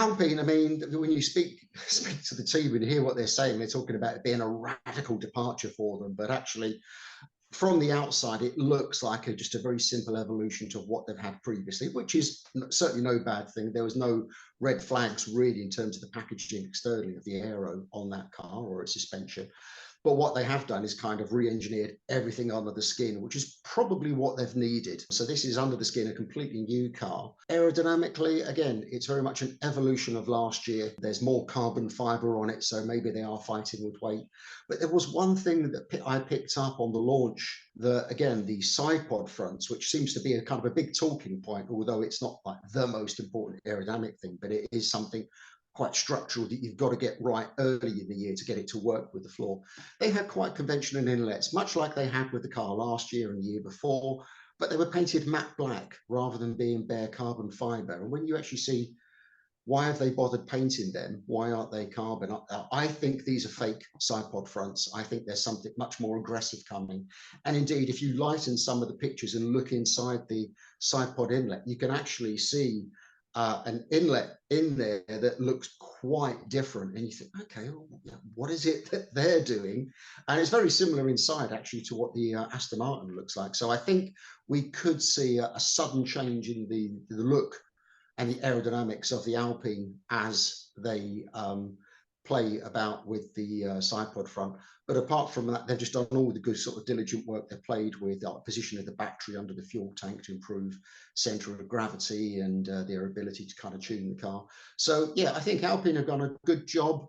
Alpine, I mean, when you speak to the team and hear what they're saying, they're talking about it being a radical departure for them. But actually, from the outside, it looks like just a very simple evolution to what they've had previously, which is certainly no bad thing. There was no red flags really in terms of the packaging externally of the aero on that car or its suspension. But what they have done is kind of re-engineered everything under the skin, which is probably what they've needed. So this is under the skin, a completely new car. Aerodynamically, again, it's very much an evolution of last year. There's more carbon fiber on it, so maybe they are fighting with weight. But there was one thing that I picked up on the launch, again, the side pod fronts, which seems to be a kind of a big talking point, although it's not like the most important aerodynamic thing, but it is something quite structural that you've got to get right early in the year to get it to work with the floor. They had quite conventional inlets, much like they had with the car last year and the year before, but they were painted matte black rather than being bare carbon fiber. And when you actually see why have they bothered painting them, why aren't they carbon? I think these are fake side pod fronts. I think there's something much more aggressive coming. And indeed, if you lighten some of the pictures and look inside the side pod inlet, you can actually see an inlet in there that looks quite different, and you think, okay, what is it that they're doing? And it's very similar inside actually to what the Aston Martin looks like. So I think we could see a sudden change in the look and the aerodynamics of the Alpine as they play about with the side pod front. But apart from that, they've just done all the good sort of diligent work. They've played with the position of the battery under the fuel tank to improve center of gravity and their ability to kind of tune the car. So yeah, I think Alpine have done a good job,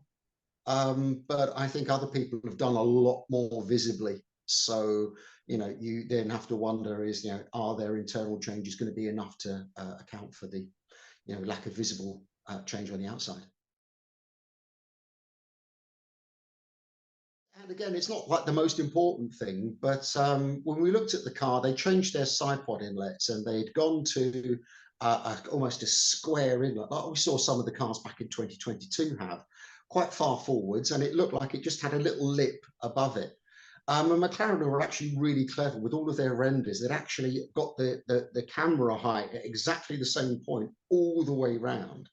but I think other people have done a lot more visibly. So, you know, you then have to wonder is, you know, are their internal changes going to be enough to account for the, you know, lack of visible change on the outside? And again, it's not like the most important thing, but when we looked at the car, they changed their side pod inlets and they'd gone to almost a square inlet, like we saw some of the cars back in 2022 have, quite far forwards, and it looked like it just had a little lip above it. And McLaren were actually really clever with all of their renders. They'd actually got the camera height at exactly the same point all the way round.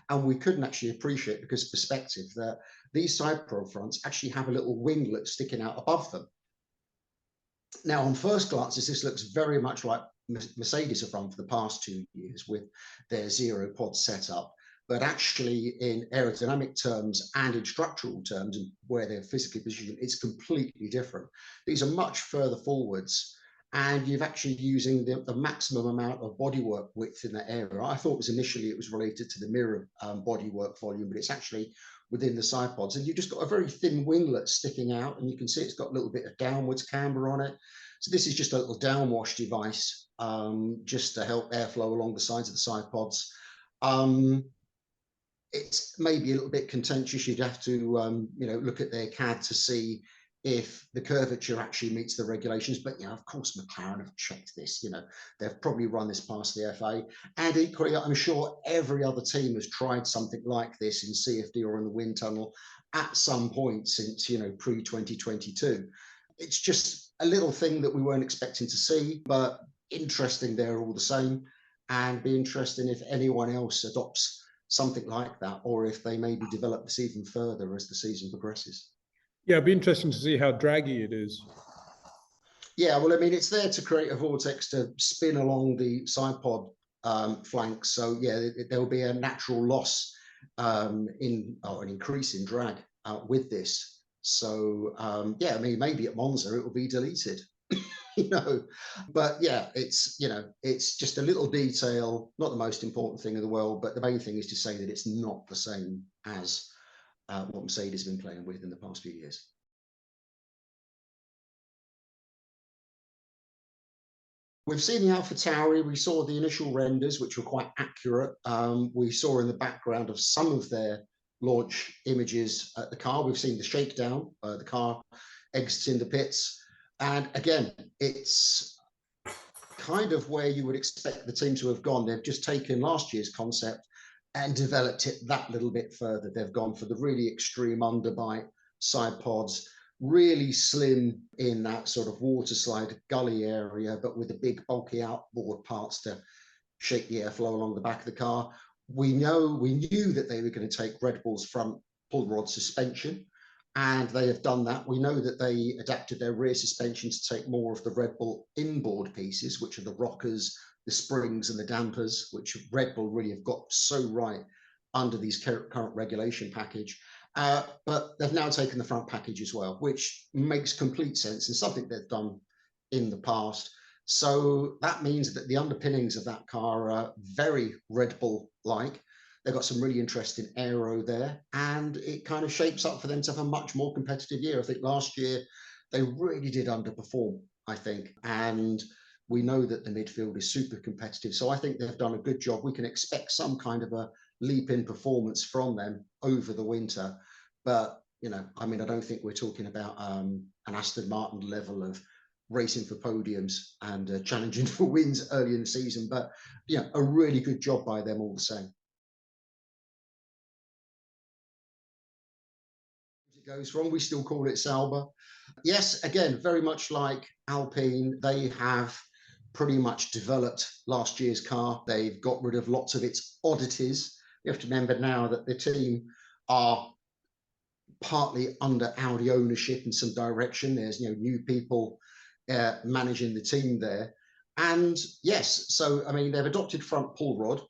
And we couldn't actually appreciate, because of perspective, that these side pod fronts actually have a little winglet sticking out above them. Now, on first glances, this looks very much like Mercedes have run for the past 2 years with their zero pod setup. But actually, in aerodynamic terms and in structural terms, and where they're physically positioned, it's completely different. These are much further forwards, and you've actually using the maximum amount of bodywork width in that area. I thought initially it was related to the mirror bodywork volume, but it's actually within the side pods. And you've just got a very thin winglet sticking out, and you can see it's got a little bit of downwards camber on it. So this is just a little downwash device, just to help airflow along the sides of the side pods. It's maybe a little bit contentious. You'd have to, you know, look at their CAD to see if the curvature actually meets the regulations. But, you know, of course, McLaren have checked this. You know, they've probably run this past the FA. And equally, I'm sure every other team has tried something like this in CFD or in the wind tunnel at some point since, you know, pre-2022. It's just a little thing that we weren't expecting to see, but interesting there all the same. And be interesting if anyone else adopts something like that, or if they maybe develop this even further as the season progresses. Yeah, it'd be interesting to see how draggy it is. Yeah, well, I mean, it's there to create a vortex to spin along the side pod flanks. So yeah, there will be a natural loss an increase in drag with this. So yeah, I mean, maybe at Monza it will be deleted. You know, but yeah, it's, you know, it's just a little detail, not the most important thing in the world, but the main thing is to say that it's not the same as what Mercedes has been playing with in the past few years. We've seen the AlphaTauri. We saw the initial renders, which were quite accurate. We saw in the background of some of their launch images at the car. We've seen the shakedown, the car exiting the pits. And again, it's kind of where you would expect the team to have gone. They've just taken last year's concept and developed it that little bit further. They've gone for the really extreme underbite side pods, really slim in that sort of water slide gully area, but with the big bulky outboard parts to shake the airflow along the back of the car. we knew that they were going to take Red Bull's front pull rod suspension, and they have done that. We know that they adapted their rear suspension to take more of the Red Bull inboard pieces, which are the rockers, the springs and the dampers, which Red Bull really have got so right under these current regulation package. But they've now taken the front package as well, which makes complete sense and something they've done in the past. So that means that the underpinnings of that car are very Red Bull-like. They've got some really interesting aero there, and it kind of shapes up for them to have a much more competitive year. I think last year they really did underperform, I think, and we know that the midfield is super competitive. So I think they've done a good job. We can expect some kind of a leap in performance from them over the winter. But, you know, I mean, I don't think we're talking about an Aston Martin level of racing for podiums and challenging for wins early in the season. But, yeah, a really good job by them all the same. It goes wrong, we still call it Sauber. Yes, again, very much like Alpine, they have pretty much developed last year's car. They've got rid of lots of its oddities. You have to remember now that the team are partly under Audi ownership in some direction. There's new people managing the team there. And yes, so I mean, they've adopted front pull rod,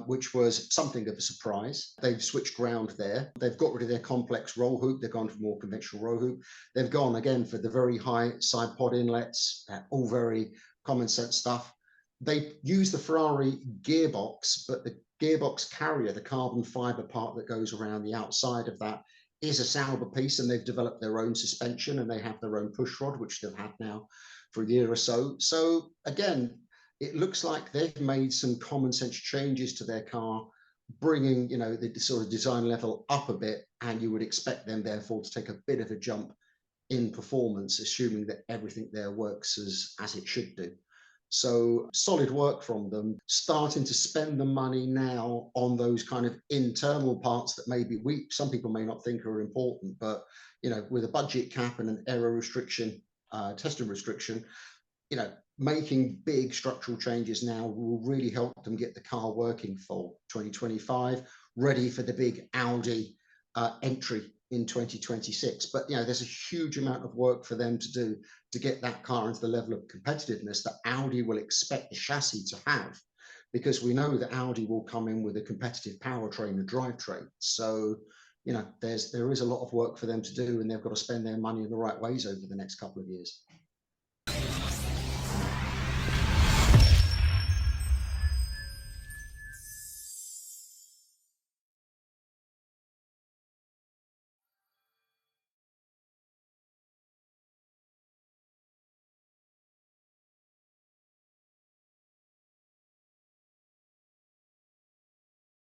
which was something of a surprise. They've switched ground there. They've got rid of their complex roll hoop. They've gone for more conventional roll hoop. They've gone again for the very high side pod inlets, all very common sense stuff. They use the Ferrari gearbox, but the gearbox carrier, the carbon fiber part that goes around the outside of that, is a Sauber piece, and they've developed their own suspension, and they have their own push rod, which they've had now for a year or so. So again, it looks like they've made some common sense changes to their car, bringing the sort of design level up a bit, and you would expect them therefore to take a bit of a jump in performance, assuming that everything there works as it should do. So solid work from them, starting to spend the money now on those kind of internal parts that maybe some people may not think are important, but with a budget cap and an aero restriction, testing restriction, making big structural changes now will really help them get the car working for 2025, ready for the big Audi entry in 2026. But there's a huge amount of work for them to do to get that car into the level of competitiveness that Audi will expect the chassis to have, because we know that Audi will come in with a competitive powertrain and drivetrain. So there is a lot of work for them to do, and they've got to spend their money in the right ways over the next couple of years.